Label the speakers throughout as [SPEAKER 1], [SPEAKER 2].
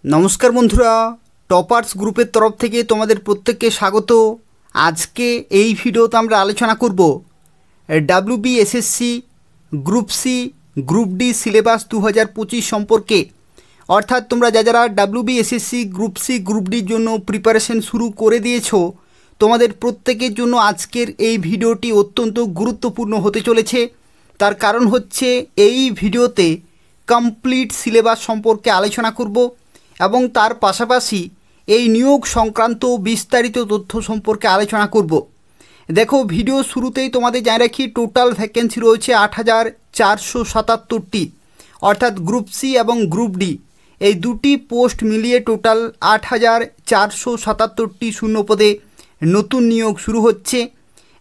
[SPEAKER 1] नमस्कार बंधुरा टपार्स ग्रुपर तरफ থেকে তোমাদের প্রত্যেককে স্বাগত। আজকে এই ভিডিওতে আমরা আলোচনা করব WBSSC group C group D syllabus 2025 সম্পর্কে। অর্থাৎ তোমরা যারা ডব্লিউবিএসএসসি গ্রুপ সি গ্রুপ ডির জন্য প্রিপারেশন শুরু করে দিয়েছো, তোমাদের প্রত্যেকের জন্য আজকের এই ভিডিওটি অত্যন্ত গুরুত্বপূর্ণ হতে চলেছে। তার কারণ হচ্ছে এই ভিডিওতে কমপ্লিট সিলেবাস সম্পর্কে আলোচনা করব এবং তার পাশাপাশি এই নিয়োগ সংক্রান্ত বিস্তারিত তথ্য সম্পর্কে আলোচনা করব। দেখো, ভিডিও শুরুতেই তোমাদের জানিয়ে রাখি টোটাল ভ্যাকেন্সি রয়েছে ৮,৪৭৭টি। অর্থাৎ গ্রুপ সি এবং গ্রুপ ডি এই দুটি পোস্ট মিলিয়ে টোটাল ৮,৪৭৭টি শূন্যপদে নতুন নিয়োগ শুরু হচ্ছে।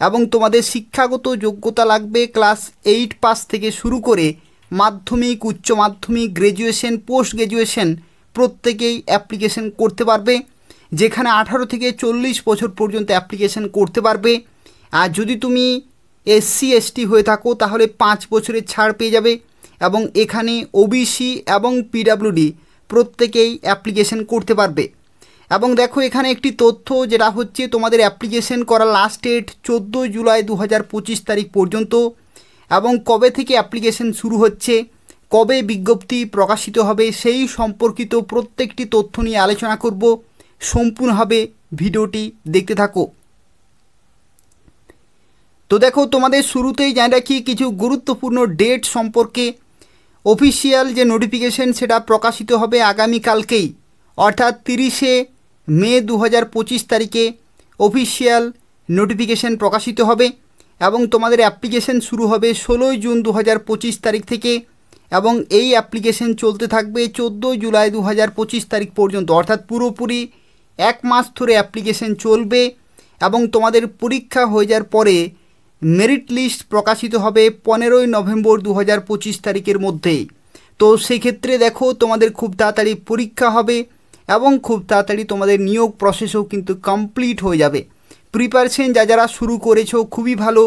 [SPEAKER 1] এবং তোমাদের শিক্ষাগত যোগ্যতা লাগবে ক্লাস 8 পাস থেকে শুরু করে মাধ্যমিক, উচ্চ মাধ্যমিক, গ্র্যাজুয়েশন, পোস্ট গ্র্যাজুয়েশন প্রত্যেকেই অ্যাপ্লিকেশন করতে পারবে, যেখানে 18 থেকে 40 বছর পর্যন্ত অ্যাপ্লিকেশন করতে পারবে। আর যদি তুমি এসসি এসটি হয়ে থাকো তাহলে 5 বছরের ছাড় পেয়ে যাবে। এবং এখানে ওবিসি এবং পিডাব্লিউডি প্রত্যেকেই অ্যাপ্লিকেশন করতে পারবে। এবং দেখো, এখানে একটি তথ্য যেটা হচ্ছে তোমাদের অ্যাপ্লিকেশন করা লাস্ট ডেট 14 জুলাই 2025 তারিখ পর্যন্ত। এবং কবে থেকে অ্যাপ্লিকেশন শুরু হচ্ছে, কবে বিজ্ঞপ্তি প্রকাশিত হবে, সেই সম্পর্কিত প্রত্যেকটি তথ্য নিয়ে আলোচনা করব। সম্পূর্ণভাবে ভিডিওটি দেখতে থাকো। তো দেখো, তোমাদের শুরুতেই জানিয়ে রাখি কিছু গুরুত্বপূর্ণ ডেট সম্পর্কে। অফিসিয়াল যে নোটিফিকেশন সেটা প্রকাশিত হবে আগামীকালকেই, অর্থাৎ 30শে মে 2025 তারিখে অফিসিয়াল নোটিফিকেশন প্রকাশিত হবে। এবং তোমাদের অ্যাপ্লিকেশন শুরু হবে 16 জুন 2025 তারিখ থেকে এবং এই অ্যাপ্লিকেশন চলতে থাকবে 14 জুলাই 2025 তারিখ পর্যন্ত। অর্থাৎ পুরোপুরি 1 মাস ধরে অ্যাপ্লিকেশন চলবে। এবং তোমাদের পরীক্ষা হয়ে যাওয়ার পরে মেরিট লিস্ট প্রকাশিত হবে 15 নভেম্বর 2025 তারিখের মধ্যেই। তো সেক্ষেত্রে দেখো, তোমাদের খুব তাড়াতাড়ি পরীক্ষা হবে এবং খুব তাড়াতাড়ি তোমাদের নিয়োগ প্রসেসও কিন্তু কমপ্লিট হয়ে যাবে। প্রিপারেশন যারা শুরু করেছো খুবই ভালো,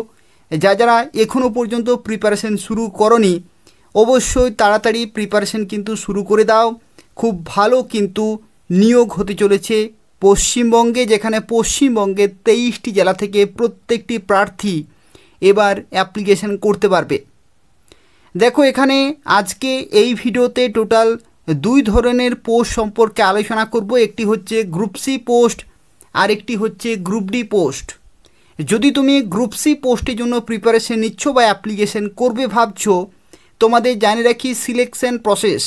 [SPEAKER 1] যারা এখনও পর্যন্ত প্রিপারেশন শুরু করনি অবশ্যই তাড়াতাড়ি প্রিপারেশন কিন্তু শুরু করে দাও। খুব ভালো কিন্তু নিয়োগ হতে চলেছে পশ্চিমবঙ্গে, যেখানে পশ্চিমবঙ্গের 23টি জেলা থেকে প্রত্যেকটি প্রার্থী এবার অ্যাপ্লিকেশন করতে পারবে। দেখো, এখানে আজকে এই ভিডিওতে টোটাল 2 ধরনের পোস্ট সম্পর্কে আলোচনা করব। একটি হচ্ছে গ্রুপ সি পোস্ট আর একটি হচ্ছে গ্রুপ ডি পোস্ট। যদি তুমি গ্রুপ সি পোস্টের জন্য প্রিপারেশন নিচ্ছ বা অ্যাপ্লিকেশন করবে ভাবছো, তোমাদের জানিয়ে রাখি সিলেকশন প্রসেস।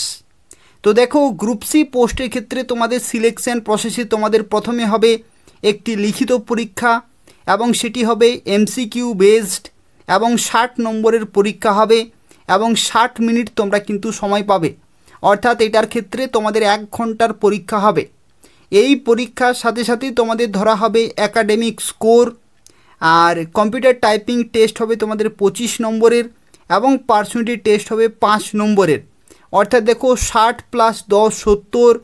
[SPEAKER 1] তো দেখো, গ্রুপ সি পোস্টের ক্ষেত্রে তোমাদের সিলেকশন প্রসেসে তোমাদের প্রথমে হবে একটি লিখিত পরীক্ষা এবং সেটি হবে এমসিকিউ বেসড এবং 60 নম্বরের পরীক্ষা হবে এবং 60 মিনিট তোমরা কিন্তু সময় পাবে। অর্থাৎ এটার ক্ষেত্রে তোমাদের 1 ঘন্টার পরীক্ষা হবে। এই পরীক্ষার সাথে সাথে তোমাদের ধরা হবে একাডেমিক স্কোর, আর কম্পিউটার টাইপিং টেস্ট হবে তোমাদের 25 নম্বরের এবং পার্সোনালিটি টেস্ট হবে 5 নম্বরের। অর্থাৎ দেখো, 60 + 10 70,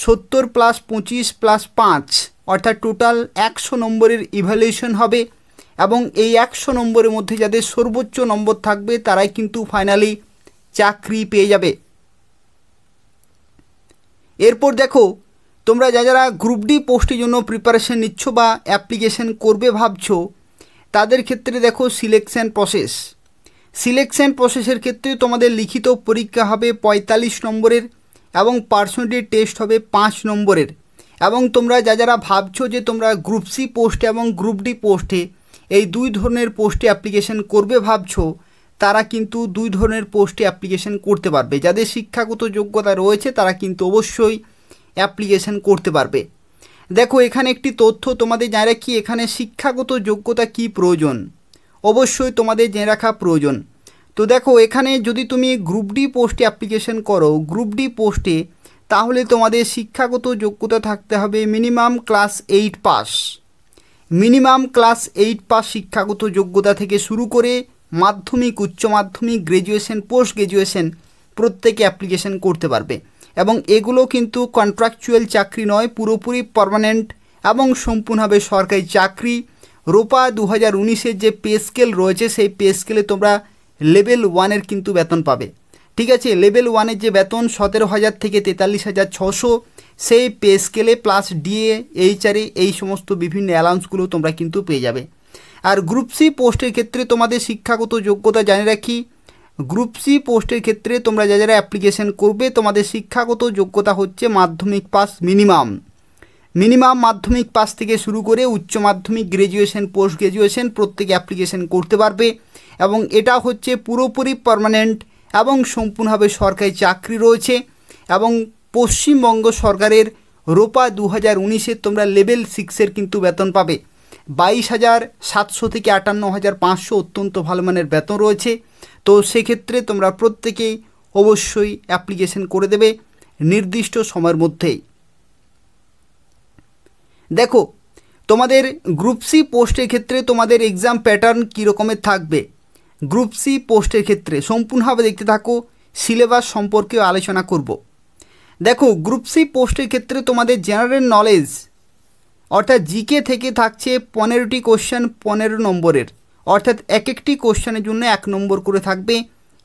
[SPEAKER 1] 70 + 25 + 5 অর্থাৎ টোটাল 100 নম্বরের ইভ্যালুয়েশন হবে। এবং এই 100 নম্বরের মধ্যে যাদের সর্বোচ্চ নম্বর থাকবে তারাই কিন্তু ফাইনালি চাকরি পেয়ে যাবে। এরপর দেখো, তোমরা যারা গ্রুপ ডি পোস্টের জন্য প্রিপারেশন নিচ্ছ বা অ্যাপ্লিকেশন করবে ভাবছো, তাদের ক্ষেত্রে দেখো সিলেকশন প্রসেস। সিলেকশন প্রসেসের ক্ষেত্রে তোমাদের লিখিত পরীক্ষা হবে 45 নম্বরের এবং পার্সোনালিটি টেস্ট হবে 5 নম্বরের। এবং তোমরা যারা ভাবছো যে তোমরা গ্রুপ সি পোস্টে এবং গ্রুপ ডি পোস্টে এই 2 ধরনের পোস্টে অ্যাপ্লিকেশন করবে ভাবছো, তারা কিন্তু 2 ধরনের পোস্টে অ্যাপ্লিকেশন করতে পারবে। যাদের শিক্ষাগত যোগ্যতা রয়েছে তারা কিন্তু অবশ্যই অ্যাপ্লিকেশন করতে পারবে। দেখো, এখানে একটি তথ্য তোমাদের জানিয়ে রাখি, এখানে শিক্ষাগত যোগ্যতা কি প্রয়োজন অবশ্যই তোমাদের জেনে রাখা প্রয়োজন। তো দেখো, এখানে যদি তুমি গ্রুপ ডি পোস্টে অ্যাপ্লিকেশন করো, গ্রুপ ডি পোস্টে, তাহলে তোমাদের শিক্ষাগত যোগ্যতা থাকতে হবে minimum class 8 pass. Minimum class 8 pass শিক্ষাগত যোগ্যতা থেকে শুরু করে মাধ্যমিক, উচ্চ মাধ্যমিক, গ্র্যাজুয়েশন, পোস্ট গ্র্যাজুয়েশন প্রত্যেকে অ্যাপ্লিকেশন করতে পারবে। এবং এগুলো কিন্তু কন্ট্রাকচুয়াল চাকরি নয়, পুরোপুরি পার্মানেন্ট এবং সম্পূর্ণভাবে সরকারি চাকরি। রোপা 2019-এর যে পে স্কেল রয়েছে সেই পে স্কেলে তোমরা লেভেল 1-এর কিন্তু বেতন পাবে। ঠিক আছে, লেভেল 1-এর যে বেতন 17,000 থেকে 43,600, সেই পে স্কেলে প্লাস ডিএ এইচআরএ এই সমস্ত বিভিন্ন অ্যালাউন্সগুলো তোমরা কিন্তু পেয়ে যাবে। আর গ্রুপ সি পোস্টের ক্ষেত্রে তোমাদের শিক্ষাগত যোগ্যতা জানিয়ে রাখি, গ্রুপ সি পোস্টের ক্ষেত্রে তোমরা যারা অ্যাপ্লিকেশন করবে তোমাদের শিক্ষাগত যোগ্যতা হচ্ছে মাধ্যমিক পাস মিনিমাম মাধ্যমিক পাস থেকে শুরু করে উচ্চ মাধ্যমিক, গ্র্যাজুয়েশন, পোস্ট গ্র্যাজুয়েশন প্রত্যেকে অ্যাপ্লিকেশন করতে পারবে। এবং এটা হচ্ছে পুরোপুরি পার্মানেন্ট এবং সম্পূর্ণভাবে সরকারি চাকরি রয়েছে। এবং পশ্চিমবঙ্গ সরকারের রোপা 2019-এর তোমরা লেভেল 6-এর কিন্তু বেতন পাবে। 22,700 থেকে 58,500 অত্যন্ত ভালো মানের বেতন রয়েছে। তো সেক্ষেত্রে তোমরা প্রত্যেকেই অবশ্যই অ্যাপ্লিকেশন করে দেবে নির্দিষ্ট সময়ের মধ্যেই। দেখো তোমাদের গ্রুপ সি পোস্টের ক্ষেত্রে তোমাদের এক্সাম প্যাটার্ন কী রকমের থাকবে। গ্রুপ সি পোস্টের ক্ষেত্রে সম্পূর্ণভাবে দেখতে থাকো, সিলেবাস সম্পর্কেও আলোচনা করব। দেখো গ্রুপ সি পোস্টের ক্ষেত্রে তোমাদের জেনারেল নলেজ অর্থাৎ জিকে থেকে থাকছে 15টি কোশ্চেন 15 নম্বরের, অর্থাৎ এক একটি কোশ্চেনের জন্য 1 নম্বর করে থাকবে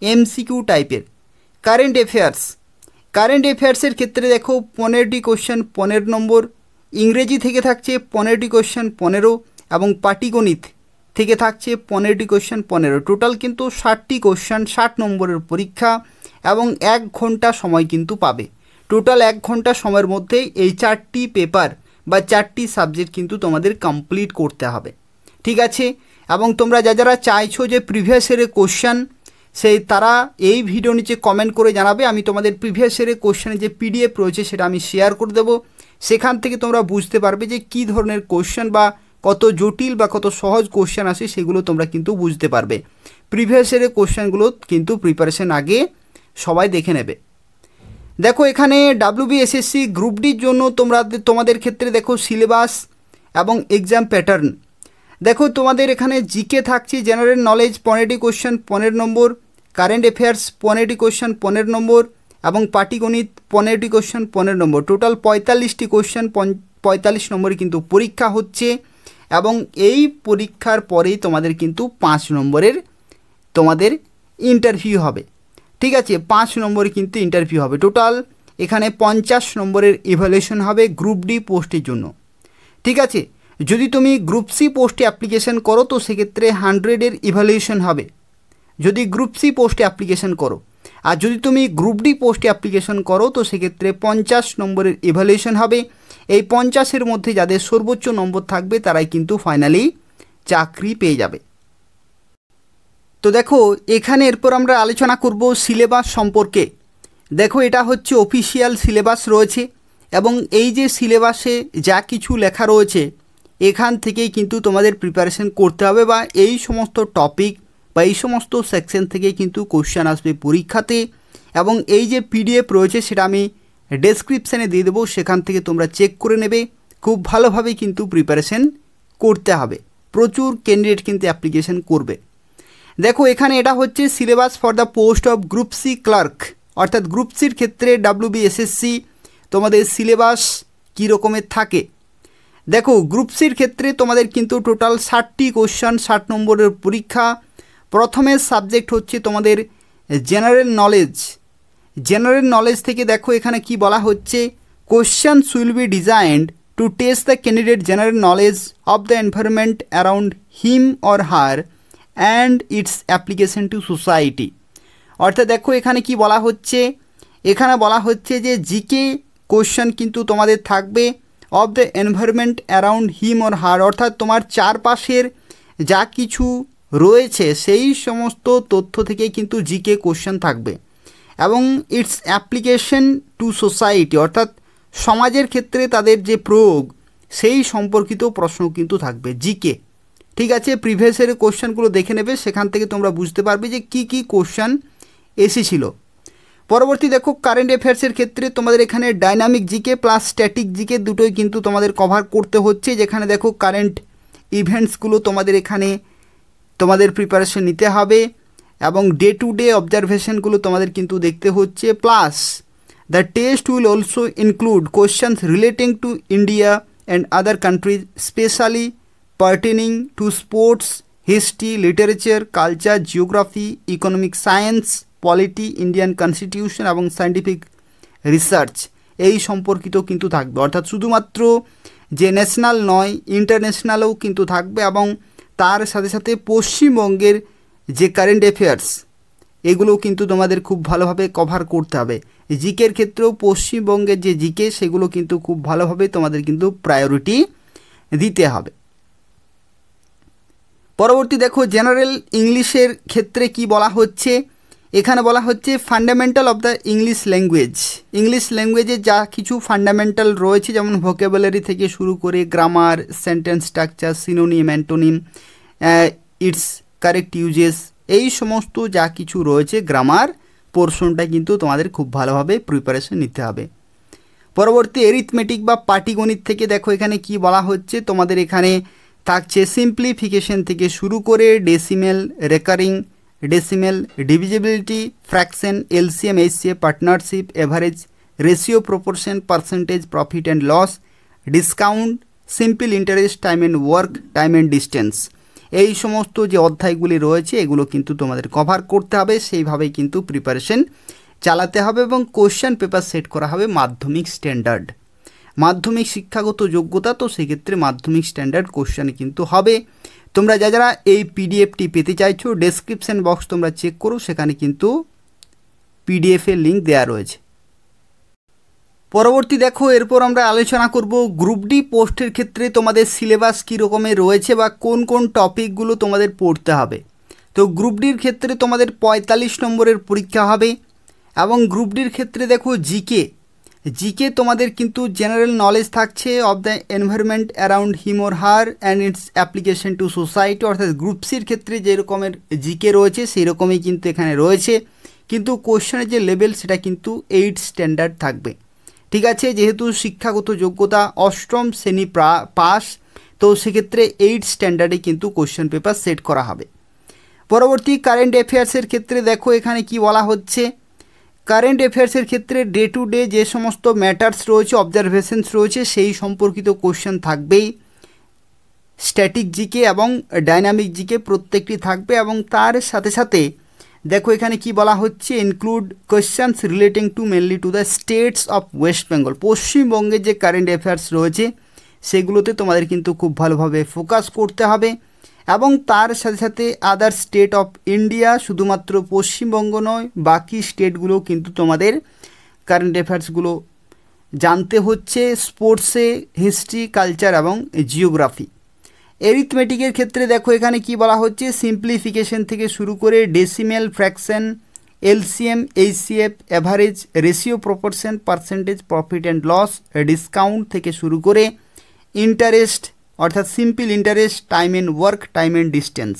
[SPEAKER 1] এমসিকিউ টাইপের। কারেন্ট অ্যাফেয়ার্সের ক্ষেত্রে দেখো 15টি কোশ্চেন 15 নম্বর, ইংরেজি থেকে থাকছে 15টি কোশ্চেন 15 এবং পাটিগণিত থেকে থাকছে 15টি কোশ্চেন 15। টোটাল কিন্তু 60টি কোশ্চেন 60 নম্বরের পরীক্ষা এবং 1 ঘন্টা সময় কিন্তু পাবে। টোটাল 1 ঘন্টা সময়ের মধ্যে এই 4টি পেপার বা 4টি সাবজেক্ট কিন্তু তোমাদের কমপ্লিট করতে হবে, ঠিক আছে। এবং তোমরা যারা চাইছো যে প্রিভিয়াস ইয়ারের কোশ্চেন, সেই তারা এই ভিডিও নিচে কমেন্ট করে জানাবে। আমি তোমাদের প্রিভিয়াস ইয়ারের কোশ্চেনের যে পিডিএফ রয়েছে সেটা আমি শেয়ার করে দেবো। সেখান থেকে তোমরা বুঝতে পারবে যে কী ধরনের কোশ্চেন বা কত জটিল বা কত সহজ কোশ্চেন আসে সেগুলো তোমরা কিন্তু বুঝতে পারবে। প্রিভিয়াস ইয়ারের কোশ্চেনগুলো কিন্তু প্রিপারেশন আগে সবাই দেখে নেবে। দেখো এখানে ডাব্লিউবিএসএসসি গ্রুপ ডির জন্য তোমাদের ক্ষেত্রে দেখো সিলেবাস এবং এক্সাম প্যাটার্ন। দেখো তোমাদের এখানে জিকে থাকছে জেনারেল নলেজ 15টি কোশ্চেন 15 নম্বর, কারেন্ট অ্যাফেয়ার্স 15টি কোশ্চেন 15 নম্বর এবং পাটিগণিত 15টি কোশ্চেন 15 নম্বর। টোটাল 45টি কোশ্চেন 45 নম্বরে কিন্তু পরীক্ষা হচ্ছে। এবং এই পরীক্ষার পরেই তোমাদের কিন্তু 5 নম্বরের তোমাদের ইন্টারভিউ হবে, ঠিক আছে। 5 নম্বরে কিন্তু ইন্টারভিউ হবে। টোটাল এখানে 50 নম্বরের ইভ্যালুয়েশন হবে গ্রুপ ডি পোস্টের জন্য, ঠিক আছে। যদি তুমি গ্রুপ সি পোস্টে অ্যাপ্লিকেশন করো তো সেক্ষেত্রে 100-এর ইভ্যালুয়েশন হবে যদি গ্রুপ সি পোস্টে অ্যাপ্লিকেশন করো। আর যদি তুমি গ্রুপ ডি পোস্টে অ্যাপ্লিকেশন করো তো সেক্ষেত্রে 50 নম্বরের ইভ্যালুয়েশন হবে। এই 50-এর মধ্যে যাদের সর্বোচ্চ নম্বর থাকবে তারাই কিন্তু ফাইনালি চাকরি পেয়ে যাবে। তো দেখো এখানে এরপর আমরা আলোচনা করব সিলেবাস সম্পর্কে। দেখো এটা হচ্ছে অফিসিয়াল সিলেবাস রয়েছে এবং এই যে সিলেবাসে যা কিছু লেখা রয়েছে এখান থেকেই কিন্তু তোমাদের প্রিপারেশন করতে হবে, বা এই সমস্ত টপিক বা এই সমস্ত সেকশন থেকে কিন্তু কোশ্চেন আসবে পরীক্ষাতে। এবং এই যে পিডিএফ রয়েছে সেটা আমি ডেসক্রিপশানে দিয়ে দেবো, সেখান থেকে তোমরা চেক করে নেবে। খুব ভালোভাবে কিন্তু প্রিপারেশন করতে হবে, প্রচুর ক্যান্ডিডেট কিন্তু অ্যাপ্লিকেশন করবে। দেখো এখানে এটা হচ্ছে syllabus for the post of group C clerk, অর্থাৎ গ্রুপ সির ক্ষেত্রে ডাব্লিউবিএসএসসি তোমাদের সিলেবাস কী রকমের থাকে। দেখো গ্রুপ সির ক্ষেত্রে তোমাদের কিন্তু টোটাল 60টি কোশ্চেন 60 নম্বরের পরীক্ষা। প্রথমের সাবজেক্ট হচ্ছে তোমাদের জেনারেল নলেজ থেকে দেখো এখানে কি বলা হচ্ছে, questions will be designed to test the candidate general knowledge of the environment around him or her and it's application to society. অর্থাৎ দেখো এখানে কি বলা হচ্ছে, এখানে বলা হচ্ছে যে জিকে কোশ্চেন কিন্তু তোমাদের থাকবে of the environment around him or her, অর্থাৎ তোমার চারপাশের যা কিছু রয়েছে সেই সমস্ত তথ্য থেকে কিন্তু জিকে কোশ্চেন থাকবে। এবং ইটস অ্যাপ্লিকেশন টু সোসাইটি, অর্থাৎ সমাজের ক্ষেত্রে তাদের যে প্রয়োগ সেই সম্পর্কিত প্রশ্ন কিন্তু থাকবে জিকে, ঠিক আছে। প্রিভিয়াস ইয়ারের কোশ্চেনগুলো দেখে নেবে, সেখান থেকে তোমরা বুঝতে পারবে যে কি কি কোশ্চেন এসেছিল। পরবর্তী দেখো কারেন্ট অ্যাফেয়ার্সের ক্ষেত্রে তোমাদের এখানে dynamic GK plus static GK দুটোই কিন্তু তোমাদের কভার করতে হচ্ছে। যেখানে দেখো কারেন্ট ইভেন্টসগুলো তোমাদের এখানে তোমাদের প্রিপারেশন নিতে হবে এবং ডে টু ডে অবজারভেশনগুলো তোমাদের কিন্তু দেখতে হচ্ছে। Plus the test will also include questions relating to India and other countries specially pertaining to sports, history, literature, culture, geography, economic science, polity, Indian constitution এবং সায়েন্টিফিক রিসার্চ। এই সম্পর্কিত কিন্তু থাকবে, অর্থাৎ শুধুমাত্র যে ন্যাশনাল নয় ইন্টারন্যাশনালও কিন্তু থাকবে, এবং তার সাথে সাথে পশ্চিমবঙ্গের যে কারেন্ট অ্যাফেয়ার্স এগুলো কিন্তু তোমাদের খুব ভালোভাবে কভার করতে হবে। জিকের ক্ষেত্রেও পশ্চিমবঙ্গের যে জিকে সেগুলো কিন্তু খুব ভালোভাবে তোমাদের কিন্তু প্রায়োরিটি দিতে হবে। পরবর্তী দেখো জেনারেল ইংলিশের ক্ষেত্রে কি বলা হচ্ছে, এখানে বলা হচ্ছে fundamental of the English language. English ল্যাঙ্গুয়েজে যা কিছু ফান্ডামেন্টাল রয়েছে, যেমন ভোকাবুলারি থেকে শুরু করে grammar, sentence structure, synonym, antonym, it's correct uses, এই সমস্ত যা কিছু রয়েছে গ্রামার পোর্শনটা কিন্তু তোমাদের খুব ভালোভাবে প্রিপারেশন নিতে হবে। পরবর্তী এরিথমেটিক বা পাটিগণিত থেকে দেখো এখানে কি বলা হচ্ছে, তোমাদের এখানে থাকছে সিম্পলিফিকেশন থেকে শুরু করে decimal, recurring decimal, divisibility, fraction, LCM, HCF, partnership, average, ratio, proportion, percentage, profit and loss, discount, simple interest, time and work, time and distance, এই সমস্ত যে অধ্যায়গুলি রয়েছে এগুলো কিন্তু তোমাদের কভার করতে হবে, সেইভাবেই কিন্তু প্রিপারেশন চালাতে হবে এবং কোশ্চেন পেপার সেট করা হবে মাধ্যমিক স্ট্যান্ডার্ড, মাধ্যমিক শিক্ষাগত যোগ্যতা, তো সেক্ষেত্রে মাধ্যমিক স্ট্যান্ডার্ড কোশ্চেন কিন্তু হবে। তোমরা যারা এই পিডিএফটি পেতে চাইছো ডেসক্রিপশন বক্স তোমরা চেক করো, সেখানে কিন্তু পিডিএফের লিঙ্ক দেওয়া রয়েছে। পরবর্তী দেখো এরপর আমরা আলোচনা করব গ্রুপ ডি পোস্টের ক্ষেত্রে তোমাদের সিলেবাস কী রকমের রয়েছে বা কোন কোন টপিকগুলো তোমাদের পড়তে হবে। তো গ্রুপ ডির ক্ষেত্রে তোমাদের 45 নম্বরের পরীক্ষা হবে, এবং গ্রুপ ডির ক্ষেত্রে দেখো জিকে তোমাদের কিন্তু জেনারেল নলেজ থাকছে of the environment around him or her and it's application to society, অর্থাৎ গ্রুপ সির ক্ষেত্রে যে রকমের জিকে রয়েছে সেই রকমই কিন্তু এখানে রয়েছে, কিন্তু কোশ্চেনের যে লেভেল সেটা কিন্তু 8 স্ট্যান্ডার্ড থাকবে। ঠিক আছে, যেহেতু শিক্ষাগত যোগ্যতা অষ্টম শ্রেণী পাস, তো সেক্ষেত্রে 8 স্ট্যান্ডার্ডে কিন্তু কোশ্চেন পেপার সেট করা হবে। পরবর্তী কারেন্ট অ্যাফেয়ার্সের ক্ষেত্রে দেখো এখানে কি বলা হচ্ছে, কারেন্ট অ্যাফেয়ার্সের ক্ষেত্রে ডে টু ডে যে সমস্ত ম্যাটার্স রয়েছে, অবজারভেশনস রয়েছে, সেই সম্পর্কিত কোশ্চেন থাকবেই। স্ট্যাটিক জিকে এবং ডাইনামিক জিকে প্রত্যেকটি থাকবে, এবং তার সাথে সাথে দেখো এখানে কি বলা হচ্ছে, include questions relating to mainly to the states of West Bengal. পশ্চিমবঙ্গের যে কারেন্ট অ্যাফেয়ার্স রয়েছে সেগুলোতে তোমাদের কিন্তু খুব ভালোভাবে ফোকাস করতে হবে, এবং তার সাথে সাথে আদার স্টেট অফ ইন্ডিয়া, শুধুমাত্র পশ্চিমবঙ্গ নয় বাকি স্টেটগুলো কিন্তু তোমাদের কারেন্ট অ্যাফেয়ার্সগুলো জানতে হচ্ছে, স্পোর্টসে, হিস্ট্রি, কালচার এবং জিওগ্রাফি। এরিথমেটিকের ক্ষেত্রে দেখো এখানে কি বলা হচ্ছে, সিম্পলিফিকেশন থেকে শুরু করে decimal, fraction, LCM, HCF, average, ratio, proportion, percentage, profit and loss, discount থেকে শুরু করে ইন্টারেস্ট অর্থাৎ simple interest, time and work, time and distance,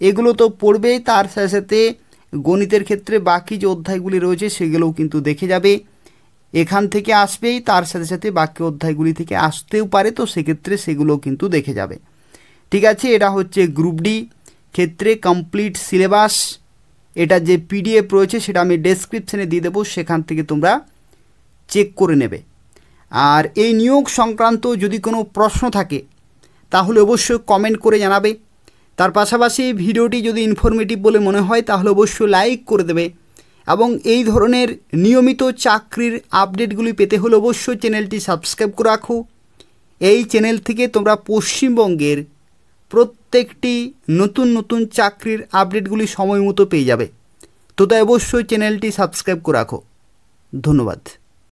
[SPEAKER 1] এগুলো তো পড়বেই। তার সাথে সাথে গণিতের ক্ষেত্রে বাকি যে অধ্যায়গুলি রয়েছে সেগুলোও কিন্তু দেখে যাবে, এখান থেকে আসবেই, তার সাথে সাথে বাকি অধ্যায়গুলি থেকে আসতেও পারে, তো সেক্ষেত্রে সেগুলোও কিন্তু দেখে যাবে। ঠিক আছে, এটা হচ্ছে গ্রুপ ডি ক্ষেত্রে কমপ্লিট সিলেবাস। এটা যে পিডিএফ রয়েছে সেটা আমি ডেসক্রিপশানে দিয়ে দেবো, সেখান থেকে তোমরা চেক করে নেবে। আর এই নিয়োগ সংক্রান্ত যদি কোনো প্রশ্ন থাকে তাহলে অবশ্যই কমেন্ট করে জানাবে। তার পাশাপাশি ভিডিওটি যদি ইনফরমেটিভ বলে মনে হয় তাহলে অবশ্যই লাইক করে দেবে, এবং এই ধরনের নিয়মিত চাকরির আপডেটগুলি পেতে হলে অবশ্যই চ্যানেলটি সাবস্ক্রাইব করে রাখো। এই চ্যানেল থেকে তোমরা পশ্চিমবঙ্গের প্রত্যেকটি নতুন নতুন চাকরির আপডেটগুলি সময় মতো পেয়ে যাবে। তো তাই অবশ্যই চ্যানেলটি সাবস্ক্রাইব করে রাখো। ধন্যবাদ।